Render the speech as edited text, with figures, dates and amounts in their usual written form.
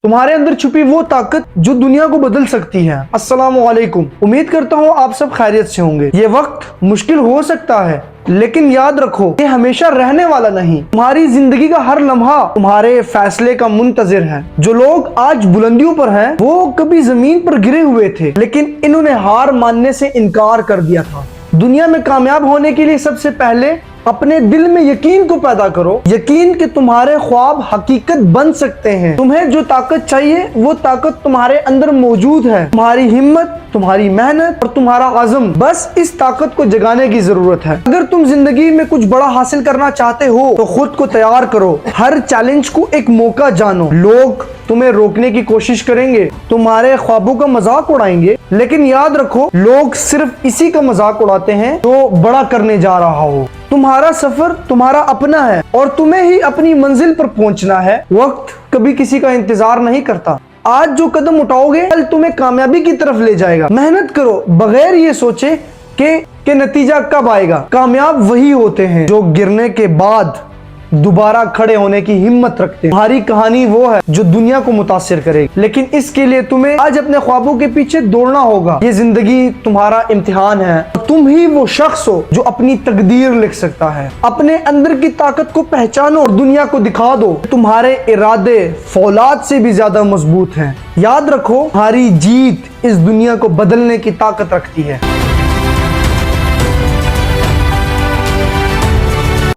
तुम्हारे अंदर छुपी वो ताकत जो दुनिया को बदल सकती है। अस्सलाम वालेकुम। उम्मीद करता हूँ आप सब खैरियत से होंगे। ये वक्त मुश्किल हो सकता है, लेकिन याद रखो ये हमेशा रहने वाला नहीं। तुम्हारी जिंदगी का हर लम्हा तुम्हारे फैसले का मुंतजिर है। जो लोग आज बुलंदियों पर हैं, वो कभी जमीन पर गिरे हुए थे, लेकिन इन्होंने हार मानने से इनकार कर दिया था। दुनिया में कामयाब होने के लिए सबसे पहले अपने दिल में यकीन को पैदा करो, यकीन कि तुम्हारे ख्वाब हकीकत बन सकते हैं। तुम्हें जो ताकत चाहिए वो ताकत तुम्हारे अंदर मौजूद है। तुम्हारी हिम्मत, तुम्हारी मेहनत और तुम्हारा आज़म, बस इस ताकत को जगाने की जरूरत है। अगर तुम जिंदगी में कुछ बड़ा हासिल करना चाहते हो तो खुद को तैयार करो। हर चैलेंज को एक मौका जानो। लोग तुम्हें रोकने की कोशिश करेंगे, तुम्हारे ख्वाबों का मजाक उड़ाएंगे, लेकिन याद रखो लोग सिर्फ इसी का मजाक उड़ाते हैं जो बड़ा करने जा रहा हो। तुम्हारा सफर तुम्हारा अपना है और तुम्हें ही अपनी मंजिल पर पहुंचना है। वक्त कभी किसी का इंतजार नहीं करता। आज जो कदम उठाओगे कल तुम्हें कामयाबी की तरफ ले जाएगा। मेहनत करो बगैर ये सोचे कि नतीजा कब आएगा। कामयाब वही होते हैं जो गिरने के बाद दोबारा खड़े होने की हिम्मत रखते हैं। तुम्हारी कहानी वो है जो दुनिया को मुतासिर करेगी, लेकिन इसके लिए तुम्हें आज अपने ख्वाबों के पीछे दौड़ना होगा। ये जिंदगी तुम्हारा इम्तिहान है। तुम ही वो शख्स हो जो अपनी तकदीर लिख सकता है। अपने अंदर की ताकत को पहचानो और दुनिया को दिखा दो तुम्हारे इरादे फौलाद से भी ज्यादा मजबूत हैं। याद रखो तुम्हारी जीत इस दुनिया को बदलने की ताकत रखती है।